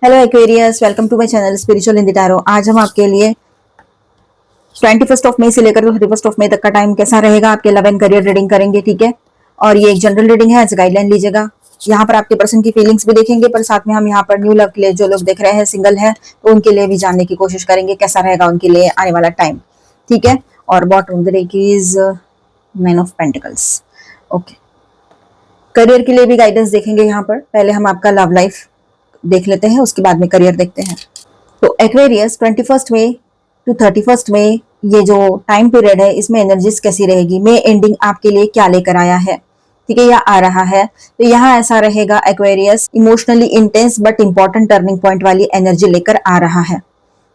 Hello Aquarius, welcome to my channel spiritual in the tarot. आज हम आपके लिए 21 मई से लेकर 31 मई तक का टाइम कैसा रहेगा आपके लव एंड करियर रीडिंग करेंगे, ठीक है। और ये एक जनरल रीडिंग है, एज गाइडलाइन लीजिएगा। यहाँ पर आपके पर्सन की फीलिंग्स भी देखेंगे, पर साथ में हम यहाँ पर न्यू लव के लिए जो लोग देख रहे हैं सिंगल है तो उनके लिए भी जानने की कोशिश करेंगे कैसा रहेगा उनके लिए आने वाला टाइम, ठीक है। और bottom the deck is man of pentacles. Okay, career के लिए भी गाइडेंस देखेंगे यहाँ पर। पहले हम आपका लव लाइफ देख लेते हैं, उसके बाद में करियर देखते हैं। तो एक्वेरियस 21 मई टू 31 मई ये जो टाइम पीरियड है इसमें एनर्जीज कैसी रहेगी, मई एंडिंग आपके लिए क्या लेकर आया है, ठीक है, या आ रहा है। तो यहाँ ऐसा रहेगा Aquarius, emotionally intense but important turning point वाली एनर्जी लेकर आ रहा है,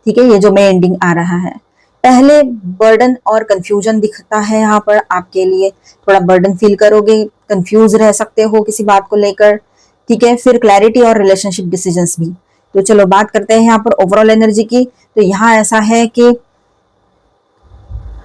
ठीक है। ये जो मई एंडिंग आ रहा है, पहले बर्डन और कंफ्यूजन दिखता है यहाँ पर आपके लिए। थोड़ा बर्डन फील करोगे, कंफ्यूज रह सकते हो किसी बात को लेकर, ठीक है। फिर क्लैरिटी और रिलेशनशिप डिसीजंस भी। तो चलो बात करते हैं यहाँ पर ओवरऑल एनर्जी की। तो यहाँ ऐसा है कि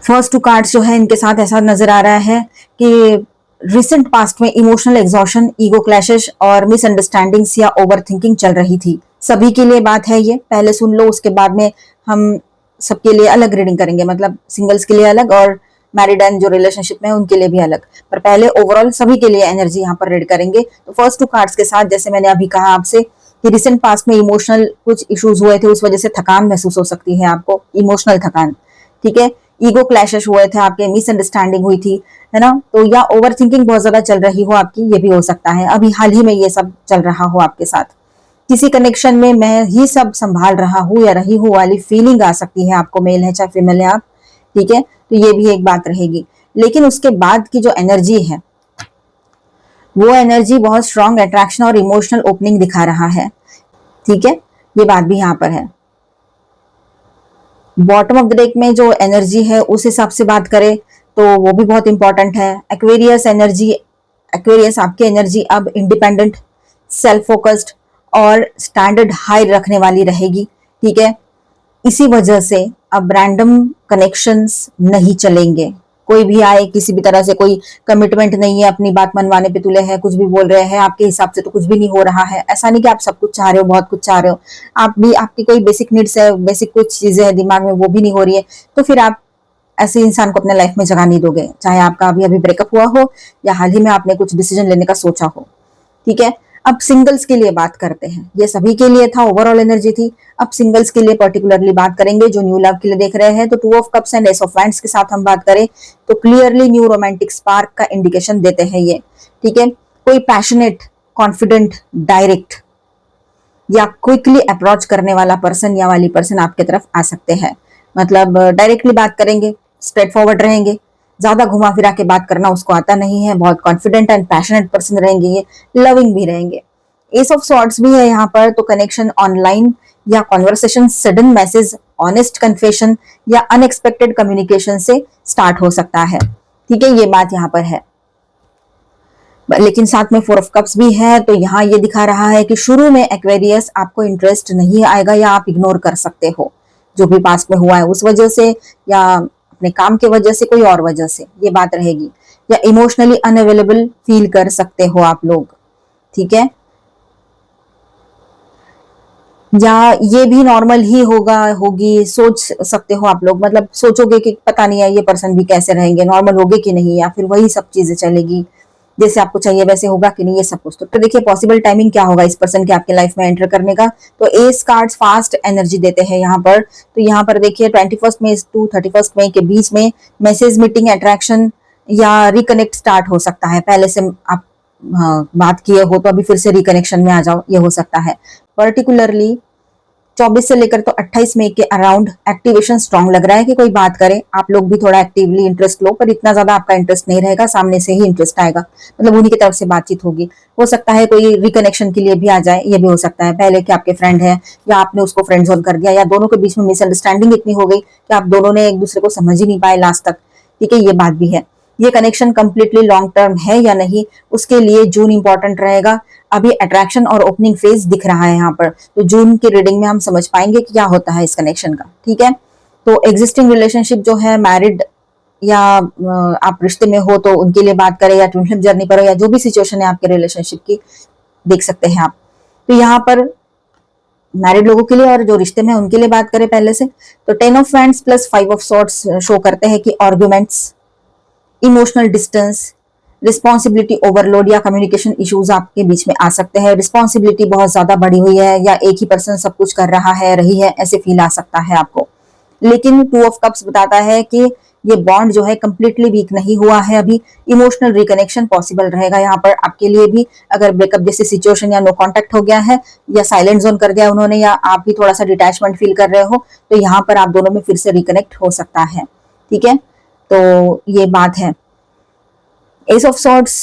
फर्स्ट 2 कार्ड्स जो है इनके साथ ऐसा नजर आ रहा है कि रिसेंट पास्ट में इमोशनल एग्जॉशन, ईगो क्लैशेस और मिसअंडरस्टैंडिंग्स या ओवर थिंकिंग चल रही थी। सभी के लिए बात है ये, पहले सुन लो, उसके बाद में हम सबके लिए अलग रीडिंग करेंगे, मतलब सिंगल्स के लिए अलग और मैरिड एंड जो रिलेशनशिप में उनके लिए भी अलग। पर पहले ओवरऑल सभी के लिए एनर्जी यहाँ पर रीड करेंगे। तो फर्स्ट 2 कार्ड्स के साथ जैसे मैंने अभी कहा आपसे कि रिसेंट पास्ट में इमोशनल कुछ इश्यूज हुए थे, उस वजह से थकान महसूस हो सकती है आपको, इमोशनल थकान, ठीक है। ईगो क्लैशेस हुए थे आपके, मिसअंडरस्टैंडिंग हुई थी, है ना। तो या ओवर थिंकिंग बहुत ज्यादा चल रही हो आपकी, ये भी हो सकता है। अभी हाल ही में ये सब चल रहा हो आपके साथ। किसी कनेक्शन में मैं ही सब संभाल रहा हूँ या रही हूँ वाली फीलिंग आ सकती है आपको, मेल है चाहे फीमेल है आप, ठीक है। तो ये भी एक बात रहेगी। लेकिन उसके बाद की जो एनर्जी है वो एनर्जी बहुत स्ट्रांग अट्रैक्शन और इमोशनल ओपनिंग दिखा रहा है, ठीक है। ये बात भी यहाँ पर है। बॉटम ऑफ द डेक में जो एनर्जी है उस हिसाब से बात करें तो वो भी बहुत इंपॉर्टेंट है। एक्वेरियस एनर्जी, एक्वेरियस आपकी एनर्जी अब इंडिपेंडेंट, सेल्फ फोकस्ड और स्टैंडर्ड हाई रखने वाली रहेगी, ठीक है। इसी वजह से अब रैंडम कनेक्शंस नहीं चलेंगे। कोई भी आए, किसी भी तरह से कोई कमिटमेंट नहीं है, अपनी बात मनवाने पे तुले हैं, कुछ भी बोल रहे हैं, आपके हिसाब से तो कुछ भी नहीं हो रहा है। ऐसा नहीं कि आप सब कुछ चाह रहे हो, बहुत कुछ चाह रहे हो, आप भी, आपकी कोई बेसिक नीड्स है, बेसिक कुछ चीजें हैं दिमाग में, वो भी नहीं हो रही है। तो फिर आप ऐसे इंसान को अपने लाइफ में जगह नहीं दोगे, चाहे आपका अभी अभी ब्रेकअप हुआ हो या हाल ही में आपने कुछ डिसीजन लेने का सोचा हो, ठीक है। अब सिंगल्स के लिए बात करते हैं। ये सभी के लिए था, ओवरऑल एनर्जी थी। अब सिंगल्स के लिए पर्टिकुलरली बात करेंगे जो न्यू लव के लिए देख रहे हैं। तो 2 of cups and S of wands के साथ हम बात करें तो क्लियरली न्यू रोमांटिक स्पार्क का इंडिकेशन देते हैं ये, ठीक है। कोई पैशनेट, कॉन्फिडेंट, डायरेक्ट या क्विकली अप्रोच करने वाला पर्सन या वाली पर्सन आपके तरफ आ सकते हैं। मतलब डायरेक्टली बात करेंगे, स्ट्रेट फॉरवर्ड रहेंगे, ज्यादा घुमा फिरा के बात करना उसको आता नहीं है, बहुत कॉन्फिडेंट एंड पैशनेट पर्सन रहेंगे ये, लविंग भी रहेंगे। एस ऑफ सॉर्ड्स भी है यहाँ पर। तो कनेक्शन ऑनलाइन या conversation, sudden message, honest confession या अनएक्सपेक्टेड कम्युनिकेशन से स्टार्ट हो सकता है, ठीक है। ये बात यहाँ पर है। लेकिन साथ में 4 ऑफ कप्स भी है। तो यहाँ ये दिखा रहा है कि शुरू में एक्वेरियस आपको इंटरेस्ट नहीं आएगा या आप इग्नोर कर सकते हो, जो भी पास्ट में हुआ है उस वजह से या अपने काम की वजह से, कोई और वजह से ये बात रहेगी। या इमोशनली अनअवेलेबल फील कर सकते हो आप लोग, ठीक है। या ये भी नॉर्मल ही होगा, होगी, सोच सकते हो आप लोग, मतलब सोचोगे कि पता नहीं है ये पर्सन भी कैसे रहेंगे, नॉर्मल होगे कि नहीं, या फिर वही सब चीजें चलेगी जैसे आपको चाहिए वैसे होगा कि नहीं, ये सब कुछ। तो देखिए पॉसिबल टाइमिंग क्या होगा इस पर्सन के आपके लाइफ में एंटर करने का। तो एस कार्ड्स फास्ट एनर्जी देते हैं यहाँ पर। तो यहाँ पर देखिए 21 मई टू 31 मई के बीच में मैसेज, मीटिंग, अट्रैक्शन या रिकनेक्ट स्टार्ट हो सकता है। पहले से आप बात किए हो तो अभी फिर से रिकनेक्शन में आ जाओ, ये हो सकता है। पर्टिकुलरली 24 से लेकर तो 28 मई के अराउंड एक्टिवेशन स्ट्रांग लग रहा है कि कोई बात करे, आप लोग भी थोड़ा एक्टिवली इंटरेस्ट लो, पर इतना ज्यादा आपका इंटरेस्ट नहीं रहेगा, सामने से ही इंटरेस्ट आएगा, मतलब उन्हीं की तरफ से बातचीत होगी। हो सकता है कोई रिकनेक्शन के लिए भी आ जाए, ये भी हो सकता है। पहले कि आपके फ्रेंड है या आपने उसको फ्रेंड जोन कर दिया, या दोनों के बीच में मिसअंडरस्टैंडिंग इतनी हो गई कि आप दोनों ने एक दूसरे को समझ ही नहीं पाए लास्ट तक, ठीक है। ये बात भी है। ये कनेक्शन कंप्लीटली लॉन्ग टर्म है या नहीं, उसके लिए जून इंपॉर्टेंट रहेगा। अभी अट्रैक्शन और ओपनिंग फेज दिख रहा है यहाँ पर, तो जून की रीडिंग में हम समझ पाएंगे कि क्या होता है इस कनेक्शन का, ठीक है। तो एग्जिस्टिंग रिलेशनशिप जो है, मैरिड या आप रिश्ते में हो तो उनके लिए बात करें, या ट्विन फ्लेम जर्नी पर हो, या जो भी सिचुएशन है आपके रिलेशनशिप की, देख सकते हैं आप। तो यहाँ पर मैरिड लोगों के लिए और जो रिश्ते में उनके लिए बात करें पहले से, तो 10 of wands plus 5 of swords show करते हैं कि arguments, emotional distance, responsibility overload या कम्युनिकेशन इश्यूज आपके बीच में आ सकते हैं। रिस्पॉन्सिबिलिटी बहुत ज्यादा बढ़ी हुई है या एक ही पर्सन सब कुछ कर रहा है रही है, ऐसे फील आ सकता है आपको। लेकिन 2 ऑफ कप्स बताता है कि ये बॉन्ड जो है कंप्लीटली वीक नहीं हुआ है अभी, इमोशनल रिकनेक्शन पॉसिबल रहेगा यहाँ पर आपके लिए भी। अगर ब्रेकअप जैसी सिचुएशन या नो कांटेक्ट हो गया है या साइलेंट जोन कर दिया उन्होंने या आप भी थोड़ा सा डिटैचमेंट फील कर रहे हो, तो यहाँ पर आप दोनों में फिर से रिकनेक्ट हो सकता है। ठीक है, तो ये बात है। S of swords,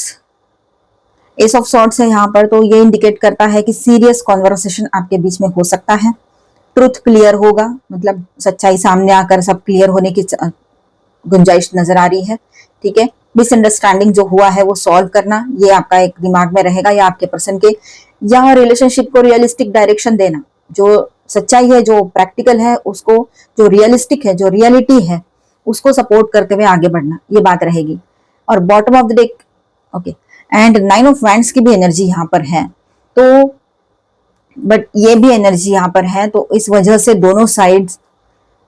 S of swords है यहाँ पर, तो ये इंडिकेट करता है कि सीरियस कॉन्वर्सेशन आपके बीच में हो सकता है। ट्रुथ क्लियर होगा, मतलब सच्चाई सामने आकर सब क्लियर होने की गुंजाइश नजर आ रही है। ठीक है, मिसअंडरस्टैंडिंग जो हुआ है वो सॉल्व करना, ये आपका एक दिमाग में रहेगा या आपके पर्सन के, या रिलेशनशिप को रियलिस्टिक डायरेक्शन देना। जो सच्चाई है, जो प्रैक्टिकल है, उसको, जो रियलिस्टिक है, जो रियलिटी है, उसको सपोर्ट करते हुए आगे बढ़ना, ये बात रहेगी। और bottom of the deck, okay, and 9 of wands की भी एनर्जी यहाँ पर है, तो बट ये भी एनर्जी यहाँ पर है, तो इस वजह से दोनों साइड्स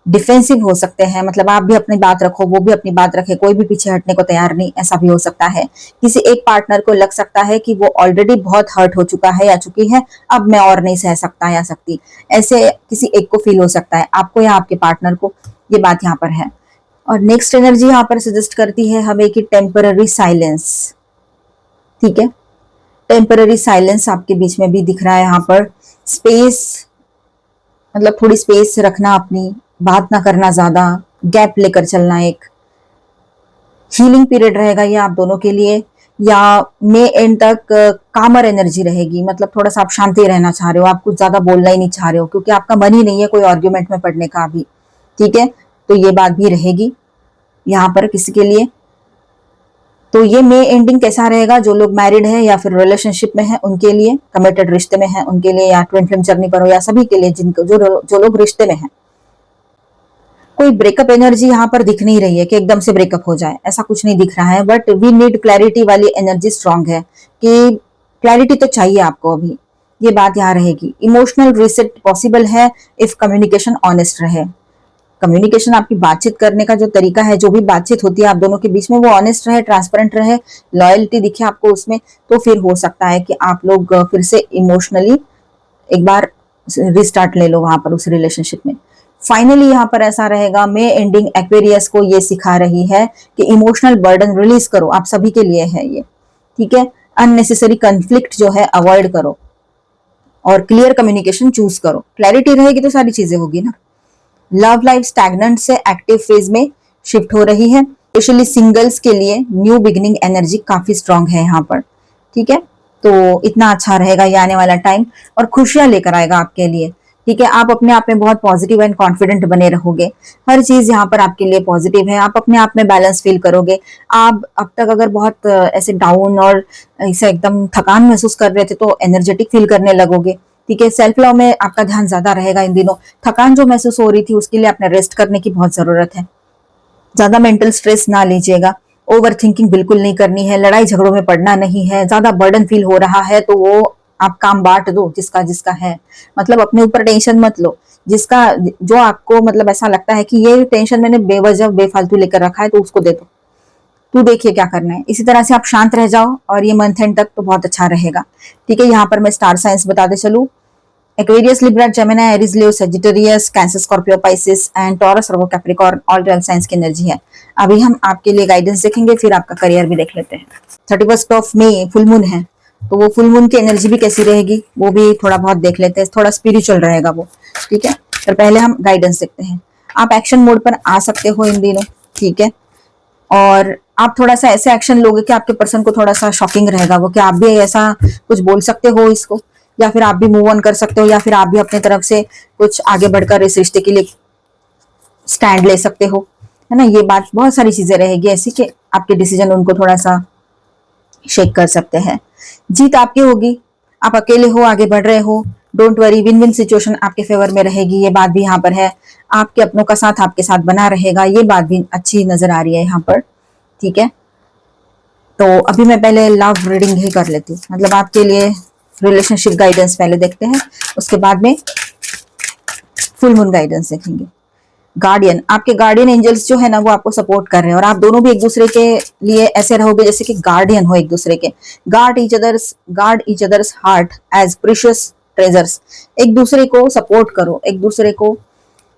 डिफेंसिव हो सकते हैं। मतलब आप भी अपनी बात रखो, वो भी अपनी बात रखे, कोई भी पीछे हटने को तैयार नहीं, ऐसा भी हो सकता है। किसी एक पार्टनर को लग सकता है कि वो ऑलरेडी बहुत हर्ट हो चुका है या चुकी है, अब मैं और नहीं सह सकता या सकती, ऐसे किसी एक को फील हो सकता है, आपको या आपके पार्टनर को, ये बात यहाँ पर है। और नेक्स्ट एनर्जी यहाँ पर सजेस्ट करती है हमें कि टेम्पररी साइलेंस। ठीक है, टेम्पररी साइलेंस आपके बीच में भी दिख रहा है यहाँ पर। स्पेस, मतलब थोड़ी स्पेस रखना, अपनी बात ना करना, ज्यादा गैप लेकर चलना, एक हीलिंग पीरियड रहेगा ये आप दोनों के लिए। या मई एंड तक कामर एनर्जी रहेगी, मतलब थोड़ा सा आप शांति रहना चाह रहे हो, आप कुछ ज्यादा बोलना ही नहीं चाह रहे हो क्योंकि आपका मन ही नहीं है कोई आर्ग्यूमेंट में पड़ने का अभी। ठीक है, तो ये बात भी रहेगी यहाँ पर किसी के लिए। तो ये मई एंडिंग कैसा रहेगा, जो लोग मैरिड है या फिर रिलेशनशिप में है उनके लिए, कमिटेड रिश्ते में है उनके लिए, या ट्विन फ्लेम जर्नी पर हो, या सभी के लिए जिनको जो लोग रिश्ते में है। कोई ब्रेकअप एनर्जी यहाँ पर दिख नहीं रही है कि एकदम से ब्रेकअप हो जाए, ऐसा कुछ नहीं दिख रहा है, बट वी नीड क्लैरिटी वाली एनर्जी स्ट्रांग है कि क्लैरिटी तो चाहिए आपको अभी, ये बात यहाँ रहेगी। इमोशनल रीसेट पॉसिबल है इफ कम्युनिकेशन ऑनेस्ट रहे। कम्युनिकेशन, आपकी बातचीत करने का जो तरीका है, जो भी बातचीत होती है आप दोनों के बीच में, वो ऑनेस्ट रहे, ट्रांसपेरेंट रहे, लॉयल्टी दिखे आपको उसमें, तो फिर हो सकता है कि आप लोग फिर से इमोशनली एक बार रिस्टार्ट ले लो वहां पर उस रिलेशनशिप में। फाइनली यहाँ पर ऐसा रहेगा, मे एंडिंग एक्वेरियस को ये सिखा रही है कि इमोशनल बर्डन रिलीज करो, आप सभी के लिए है ये। ठीक है, अननेसेसरी कंफ्लिक्ट जो है अवॉइड करो और क्लियर कम्युनिकेशन चूज करो। क्लैरिटी रहेगी तो सारी चीजें होगी ना। लव लाइफ स्टैग्नेंट से एक्टिव फेज में शिफ्ट हो रही है, स्पेशली सिंगल्स के लिए न्यू बिगिनिंग एनर्जी काफी स्ट्रांग है यहाँ पर। ठीक है, तो इतना अच्छा रहेगा ये आने वाला टाइम और खुशियां लेकर आएगा आपके लिए। ठीक है, आप अपने आप में बहुत पॉजिटिव एंड कॉन्फिडेंट बने रहोगे, हर चीज यहाँ पर आपके लिए पॉजिटिव है, आप अपने आप में बैलेंस फील करोगे। आप अब तक अगर बहुत ऐसे डाउन और ऐसे एकदम थकान महसूस कर रहे थे तो एनर्जेटिक फील करने लगोगे। ठीक है, सेल्फ लव में आपका ध्यान ज्यादा रहेगा इन दिनों। थकान जो महसूस हो रही थी उसके लिए आपने रेस्ट करने की बहुत जरूरत है, ज्यादा मेंटल स्ट्रेस ना लीजिएगा, ओवर थिंकिंग बिल्कुल नहीं करनी है, लड़ाई झगड़ों में पड़ना नहीं है। ज्यादा बर्डन फील हो रहा है तो वो आप काम बांट दो जिसका जिसका है, मतलब अपने ऊपर टेंशन मत लो। जिसका जो आपको मतलब ऐसा लगता है कि ये टेंशन मैंने बेवजह बेफालतू लेकर रखा है तो उसको दे दो, तू देखिए क्या करना है। इसी तरह से आप शांत रह जाओ और ये मंथ एंड तक तो बहुत अच्छा रहेगा। ठीक है, यहाँ पर मैं स्टार साइंस बताते चलूं, Aquarius, Libra, Gemini, Aries, Leo, Sagittarius, cancer, Scorpio, Pisces and taurus, Virgo, Capricorn, all 12 science की एनर्जी है। अभी हम आपके लिए गाइडेंस देखेंगे, फिर आपका करियर भी देख लेते हैं। 31 ऑफ मई फुल मून है, तो वो फुल मून की एनर्जी भी कैसी रहेगी वो भी थोड़ा बहुत देख लेते हैं, थोड़ा स्पिरिचुअल रहेगा वो। ठीक है, तो पहले हम गाइडेंस देखते हैं। आप एक्शन मोड पर आ सकते हो इन दिनों। ठीक है, और आप थोड़ा सा ऐसे एक्शन लोगे कि आपके पर्सन को थोड़ा सा शॉकिंग रहेगा वो, कि आप भी ऐसा कुछ बोल सकते हो इसको, या फिर आप भी मूव ऑन कर सकते हो, या फिर आप भी अपने तरफ से कुछ आगे बढ़कर इस रिश्ते के लिए स्टैंड ले सकते हो, है ना। ये बात, बहुत सारी चीजें रहेगी ऐसी कि आपके डिसीजन उनको थोड़ा सा शेक कर सकते हैं। जीत आपकी होगी, आप अकेले हो, आगे बढ़ रहे हो, don't worry, win win situation आपके फेवर में रहेगी, ये बात भी यहाँ पर है। आपके अपनों का साथ आपके साथ बना रहेगा, ये बात भी अच्छी नजर आ रही है यहाँ पर। ठीक है, तो अभी मैं पहले लव रीडिंग ही कर लेती हूँ, मतलब आपके लिए रिलेशनशिप गाइडेंस पहले देखते हैं, उसके बाद में फुल मून गाइडेंस देखेंगे। गार्डियन, आपके गार्डियन एंजल्स जो है ना वो आपको सपोर्ट कर रहे हैं और आप दोनों भी एक दूसरे के लिए ऐसे रहोगे जैसे कि गार्डियन हो एक दूसरे के। Guard each others heart as precious treasures. एक दूसरे को सपोर्ट करो, एक दूसरे को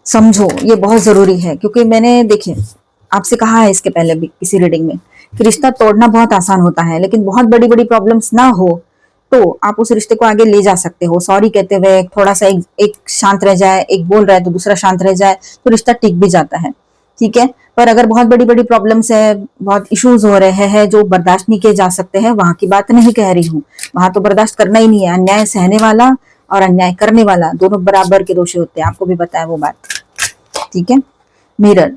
समझो, ये बहुत जरूरी है। क्योंकि मैंने देखिए आपसे कहा है इसके पहले भी किसी रीडिंग में कि रिश्ता तोड़ना बहुत आसान होता है, लेकिन बहुत बड़ी बड़ी प्रॉब्लम्स ना हो तो आप उस रिश्ते को आगे ले जा सकते हो। सॉरी कहते हुए थोड़ा सा एक शांत रह जाए, एक बोल रहा है तो दूसरा शांत रह जाए, तो रिश्ता टिक भी जाता है, ठीक है। पर अगर बहुत बड़ी बड़ी प्रॉब्लम्स है, बहुत इश्यूज हो रहे हैं जो बर्दाश्त नहीं किए जा सकते हैं, वहां की बात नहीं कह रही हूँ, वहां तो बर्दाश्त करना ही नहीं है। अन्याय सहने वाला और अन्याय करने वाला दोनों बराबर के दोषी होते हैं, आपको भी पता है वो बात, ठीक है। मिरर,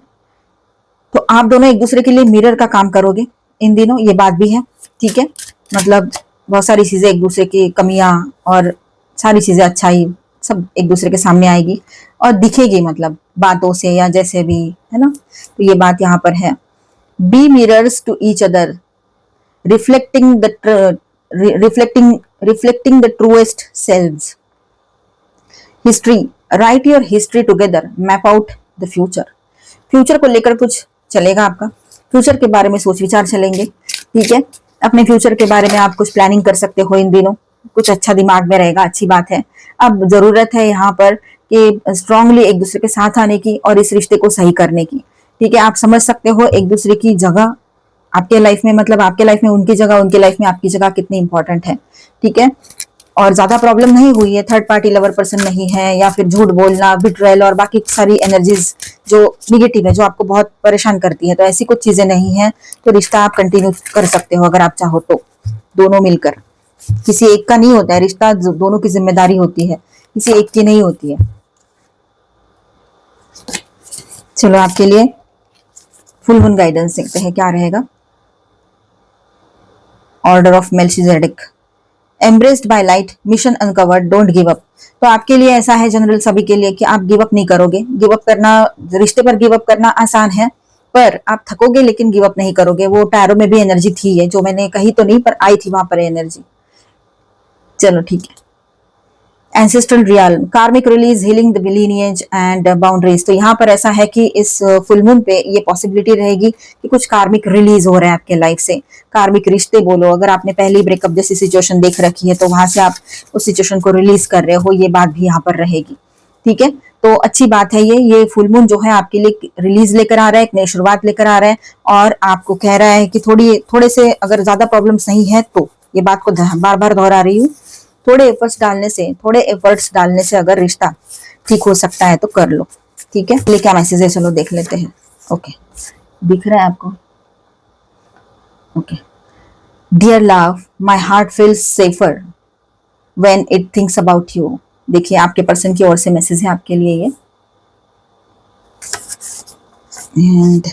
तो आप दोनों एक दूसरे के लिए मिरर का काम करोगे इन दिनों, ये बात भी है, ठीक है। मतलब बहुत सारी चीजें, एक दूसरे की कमियां और सारी चीजें, अच्छाई सब एक दूसरे के सामने आएगी और दिखेगी, मतलब बातों से या जैसे भी, है ना। तो ये बात यहाँ पर है। Be mirrors to each other, reflecting the reflecting the truest selves. History, write your history together, map out the future. Future को लेकर कुछ चलेगा आपका, फ्यूचर के बारे में सोच विचार चलेंगे, ठीक है। अपने फ्यूचर के बारे में आप कुछ प्लानिंग कर सकते हो इन दिनों, कुछ अच्छा दिमाग में रहेगा, अच्छी बात है। अब जरूरत है यहाँ पर कि स्ट्रांगली एक दूसरे के साथ आने की और इस रिश्ते को सही करने की, ठीक है। आप समझ सकते हो एक दूसरे की जगह आपके लाइफ में, मतलब आपके लाइफ में उनकी जगह, उनके लाइफ में आपकी जगह कितनी इंपॉर्टेंट है, ठीक है। और ज्यादा प्रॉब्लम नहीं हुई है, थर्ड पार्टी लवर पर्सन नहीं है, या फिर झूठ बोलना, बिट्रेल और बाकी सारी एनर्जीज जो निगेटिव है, जो आपको बहुत परेशान करती है, तो ऐसी कुछ चीजें नहीं है। तो रिश्ता आप कंटिन्यू कर सकते हो अगर आप चाहो तो, दोनों मिलकर। किसी एक का नहीं होता है रिश्ता, दोनों की जिम्मेदारी होती है, किसी एक की नहीं होती है। चलो आपके लिए फुल मून गाइडेंस देखते हैं क्या रहेगा। Order of Melchizedek, embraced by light, mission uncovered, don't give up. तो आपके लिए ऐसा है जनरल सभी के लिए कि आप गिव अप नहीं करोगे। गिव अप करना, रिश्ते पर गिव अप करना आसान है, पर आप थकोगे लेकिन गिव अप नहीं करोगे। वो टैरो में भी एनर्जी थी है, जो मैंने कही तो नहीं पर आई थी वहां पर एनर्जी। चलो ठीक है। एंसेस्ट्रल रियल, कार्मिक release, healing the lineage and boundaries. तो यहाँ पर ऐसा है कि इस फुल मून पे ये पॉसिबिलिटी रहेगी कि कुछ कार्मिक रिलीज हो रहे हैं आपके लाइफ से। कार्मिक रिश्ते बोलो, अगर आपने पहले ब्रेकअप जैसी सिचुएशन देख रखी है तो वहां से आप उस सिचुएशन को रिलीज कर रहे हो, ये बात भी यहाँ पर रहेगी, ठीक है। तो अच्छी बात है ये फुल मून जो है आपके लिए रिलीज लेकर आ रहा है, एक नई शुरुआत लेकर आ रहा है, और आपको कह रहा है कि थोड़े से अगर ज्यादा प्रॉब्लम्स नहीं है तो, ये बात को बार बार दोहरा रही हूँ, थोड़े एफर्ट्स डालने से अगर रिश्ता ठीक हो सकता है तो कर लो, ठीक है। ये क्या मैसेज है, चलो देख लेते हैं। ओके, दिख रहा है आपको? Okay. Dear love, my heart feels safer when it thinks about you. देखिए आपके पर्सन की ओर से मैसेज है आपके लिए ये। And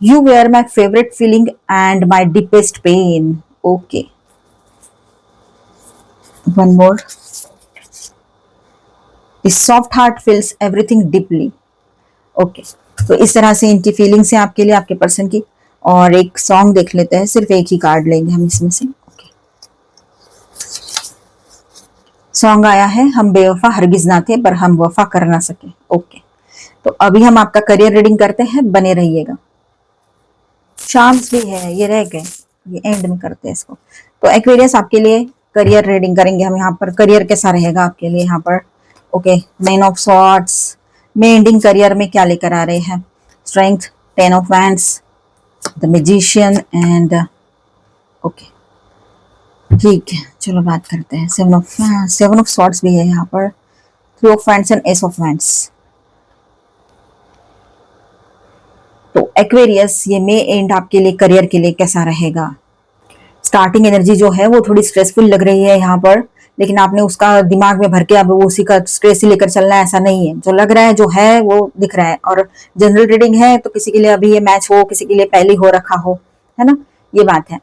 you were my favourite feeling and my deepest pain. Okay, one more. A soft heart feels everything deeply. Okay, तो इस तरह से इनकी फीलिंग्स है आपके लिए, आपके पर्सन की। और एक सॉन्ग देख लेते हैं, सिर्फ एक ही कार्ड लेंगे हम इसमें से। ओके, सॉन्ग आया है, हम बेवफा हरगिज ना थे पर हम वफा कर ना सके। ओके, तो अभी हम आपका करियर रीडिंग करते हैं, बने रहिएगा। चांस भी है, ये रह गए, ये एंड में करते हैं इसको। तो एक्वेरियस आपके लिए करियर रीडिंग करेंगे हम यहाँ पर। करियर कैसा रहेगा आपके लिए यहाँ पर? ओके, 9 ऑफ सॉर्ड्स में एंडिंग करियर में क्या लेकर आ रहे हैं? Strength, 10 of wands, the magician and okay, ठीक है। चलो बात करते हैं। 7 ऑफ सॉर्ड्स भी है यहाँ पर, 3 of wands and S of wands. तो एक्वेरियस ये मे एंड आपके लिए करियर के लिए कैसा रहेगा? स्टार्टिंग एनर्जी जो है वो थोड़ी स्ट्रेसफुल लग रही है यहाँ पर, लेकिन आपने उसका दिमाग में भर के अब वो उसी का स्ट्रेस ही लेकर चलना है, ऐसा नहीं है। जो लग रहा है, जो है वो दिख रहा है। और जनरल रीडिंग है तो किसी के लिए अभी ये मैच हो, किसी के लिए पहले हो रखा हो, है ना, ये बात है।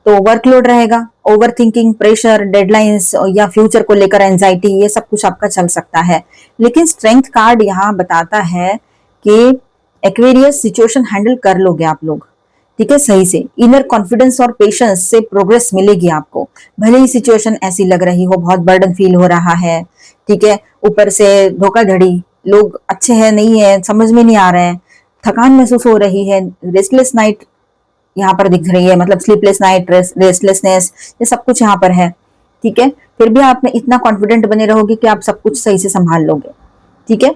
तो वर्कलोड रहेगा, ओवर थिंकिंग, प्रेशर, डेडलाइंस या फ्यूचर को लेकर एंजाइटी, ये सब कुछ आपका चल सकता है। लेकिन स्ट्रेंथ कार्ड यहाँ बताता है कि एक्वेरियस सिचुएशन हैंडल कर लोगे आप लोग, ठीक है, सही से इनर कॉन्फिडेंस और पेशेंस से प्रोग्रेस मिलेगी आपको। भले ही सिचुएशन ऐसी लग रही हो, बहुत बर्डन फील हो रहा है, ठीक है, ऊपर से धोखाधड़ी, लोग अच्छे हैं नहीं है समझ में नहीं आ रहे हैं, थकान महसूस हो रही है, रेस्टलेस नाइट यहाँ पर दिख रही है, मतलब स्लीपलेस नाइट, रेस्टलेसनेस, ये सब कुछ यहाँ पर है। ठीक है, फिर भी आप में इतना कॉन्फिडेंट बने रहोगे कि आप सब कुछ सही से संभाल लोगे। ठीक है,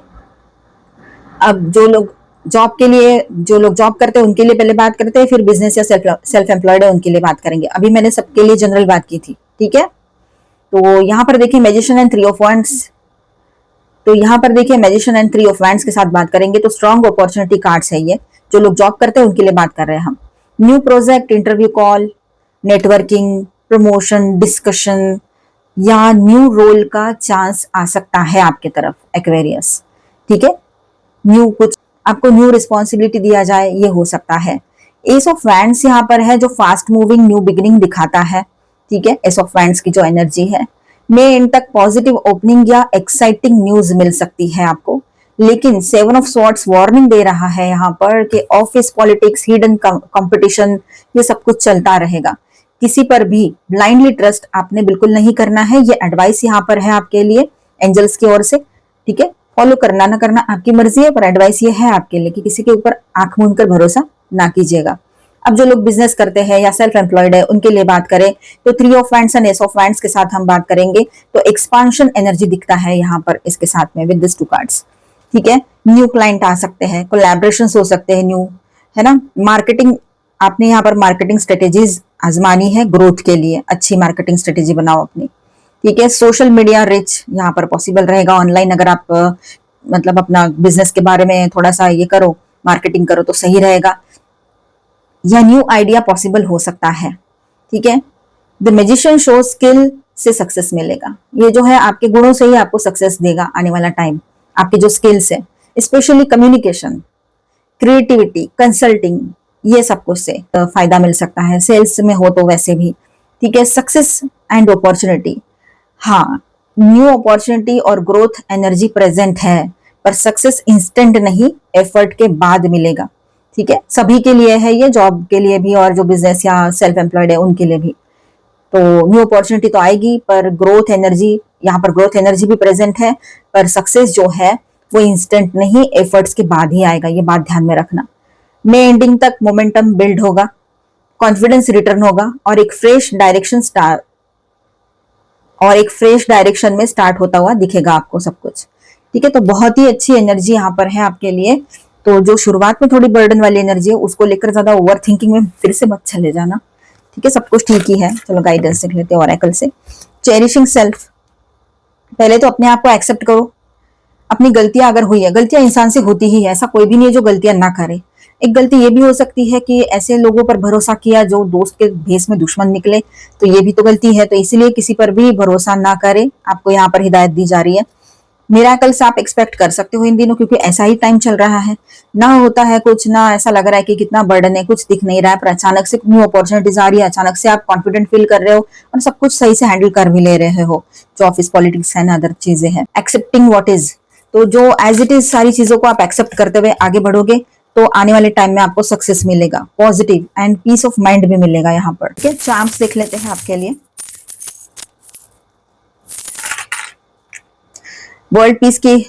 अब जो लोग जॉब करते हैं उनके लिए पहले बात करते हैं, फिर बिजनेस या सेल्फ एम्प्लॉयड है उनके लिए बात करेंगे। अभी मैंने सबके लिए जनरल बात की थी। ठीक है, तो यहाँ पर देखिए magician and three of wands, तो यहाँ पर देखिए magician and three of wands के साथ बात करेंगे तो स्ट्रॉन्ग अपॉर्चुनिटी कार्ड्स है ये। जो लोग जॉब करते हैं उनके लिए बात कर रहे हैं हम। New project, interview call, networking, promotion, discussion या न्यू रोल का चांस आ सकता है आपके तरफ एक्वेरियस। ठीक है, न्यू कुछ आपको न्यू रिस्पॉन्सिबिलिटी दिया जाए, ये हो सकता है। एस ऑफ वैंड्स यहाँ पर है जो फास्ट मूविंग न्यू बिगिनिंग दिखाता है। ठीक है, एस ऑफ वैंड्स की जो एनर्जी है, मे एंड तक पॉजिटिव ओपनिंग या एक्साइटिंग न्यूज मिल सकती है आपको। लेकिन सेवन ऑफ स्वॉर्ड्स वार्निंग दे रहा है यहाँ पर कि ऑफिस पॉलिटिक्स, हिडन कंपटीशन, ये सब कुछ चलता रहेगा। किसी पर भी ब्लाइंडली ट्रस्ट आपने बिल्कुल नहीं करना है, ये एडवाइस यहाँ पर है आपके लिए एंजल्स की ओर से। ठीक है, फॉलो करना ना करना आपकी मर्जी है, पर एडवाइस ये है आपके लिए कि किसी के ऊपर आंख मूंद कर भरोसा ना कीजिएगा। अब जो लोग बिजनेस करते हैं या सेल्फ एम्प्लॉयड है उनके लिए बात करें तो three of wands and S of wands के साथ हम बात करेंगे तो एक्सपांशन एनर्जी दिखता है यहाँ पर इसके साथ में विद दिस टू कार्ड्स। ठीक है, न्यू क्लाइंट आ सकते हैं, कोलैबोरेशन हो सकते हैं न्यू, है ना। मार्केटिंग, आपने यहाँ पर मार्केटिंग स्ट्रेटेजीज आजमानी है ग्रोथ के लिए, अच्छी मार्केटिंग स्ट्रेटेजी बनाओ अपनी। ठीक है, सोशल मीडिया रिच यहाँ पर पॉसिबल रहेगा। ऑनलाइन अगर आप मतलब अपना बिजनेस के बारे में थोड़ा सा ये करो, मार्केटिंग करो तो सही रहेगा, या न्यू आइडिया पॉसिबल हो सकता है। ठीक है, द मैजिशियन शो स्किल से सक्सेस मिलेगा। ये जो है आपके गुणों से ही आपको सक्सेस देगा आने वाला टाइम। आपकी जो स्किल्स है, स्पेशली कम्युनिकेशन, क्रिएटिविटी, कंसल्टिंग, ये सब कुछ से फायदा मिल सकता है। सेल्स में हो तो वैसे भी। ठीक है, सक्सेस एंड अपॉर्चुनिटी, हाँ, न्यू अपॉर्चुनिटी और ग्रोथ एनर्जी प्रेजेंट है, पर सक्सेस इंस्टेंट नहीं, एफर्ट के बाद मिलेगा। ठीक है, सभी के लिए है ये, जॉब के लिए भी और जो बिजनेस या सेल्फ एम्प्लॉयड है उनके लिए भी। तो न्यू अपॉर्चुनिटी तो आएगी, पर ग्रोथ एनर्जी, यहाँ पर ग्रोथ एनर्जी भी प्रेजेंट है, पर सक्सेस जो है वो इंस्टेंट नहीं, एफर्ट्स के बाद ही आएगा, ये बात ध्यान में रखना। मे एंडिंग तक मोमेंटम बिल्ड होगा, कॉन्फिडेंस रिटर्न होगा और एक फ्रेश डायरेक्शन में स्टार्ट होता हुआ दिखेगा आपको सब कुछ। ठीक है, तो बहुत ही अच्छी एनर्जी यहाँ पर है आपके लिए। तो जो शुरुआत में थोड़ी बर्डन वाली एनर्जी है उसको लेकर ज्यादा ओवर थिंकिंग में फिर से मत चले जाना। ठीक है, सब कुछ ठीक ही है। चलो गाइडेंस देख लेते हैं ऑरेकल से। चेरिशिंग सेल्फ, पहले तो अपने आप को एक्सेप्ट करो। अपनी गलतियां अगर हुई है, गलतियां इंसान से होती ही है, ऐसा कोई भी नहीं है जो गलतियां ना करे। एक गलती ये भी हो सकती है कि ऐसे लोगों पर भरोसा किया जो दोस्त के भेस में दुश्मन निकले, तो ये भी तो गलती है। तो इसीलिए किसी पर भी भरोसा ना करे, आपको यहाँ पर हिदायत दी जा रही है। मिराकल्स आप एक्सपेक्ट कर सकते हो इन दिनों, क्योंकि ऐसा ही टाइम चल रहा है ना, होता है कुछ ना, ऐसा लग रहा है कि कितना बर्डन है, कुछ दिख नहीं रहा है, पर अचानक से न्यू अपॉर्चुनिटीज आ रही है, अचानक से आप कॉन्फिडेंट फील कर रहे हो और सब कुछ सही से हैंडल कर भी ले रहे हो। जो ऑफिस पॉलिटिक्स है ना, अदर चीजें हैं, एक्सेप्टिंग व्हाट इज, तो जो एज इट इज सारी चीजों को आप एक्सेप्ट करते हुए आगे बढ़ोगे तो आने वाले टाइम में आपको सक्सेस मिलेगा, positive and peace of mind भी मिलेगा यहाँ पर। ठीक है, चार्म्स देख लेते हैं आपके लिए। वर्ल्ड पीस की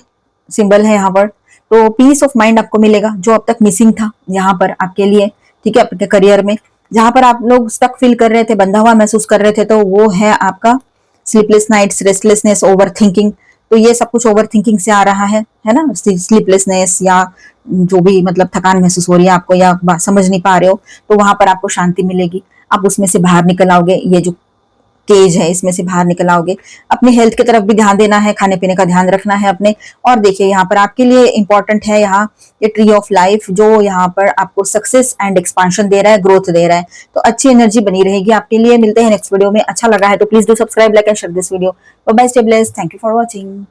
सिंबल है यहाँ पर, तो पीस ऑफ माइंड आपको मिलेगा जो अब तक मिसिंग था यहाँ पर आपके लिए। ठीक है, आपके करियर में जहां पर आप लोग स्टक फील कर रहे थे, बंधा हुआ महसूस कर रहे थे, तो वो है आपका sleepless nights, restlessness, overthinking. तो ये सब कुछ ओवर थिंकिंग से आ रहा है ना, स्लीपलेसनेस या जो भी मतलब थकान महसूस हो रही है आपको या समझ नहीं पा रहे हो, तो वहां पर आपको शांति मिलेगी, आप उसमें से बाहर निकल आओगे। ये जो केज है इसमें से बाहर निकल आओगे। अपने हेल्थ की तरफ भी ध्यान देना है, खाने पीने का ध्यान रखना है अपने। और देखिए यहाँ पर आपके लिए इंपॉर्टेंट है यहाँ ये ट्री ऑफ लाइफ, जो यहाँ पर आपको सक्सेस एंड एक्सपांशन दे रहा है, ग्रोथ दे रहा है। तो अच्छी एनर्जी बनी रहेगी आपके लिए। मिलते हैं नेक्स्ट वीडियो में। अच्छा लगा है तो please do subscribe, like and share this video. Bye bye, stay blessed, thank you for watching.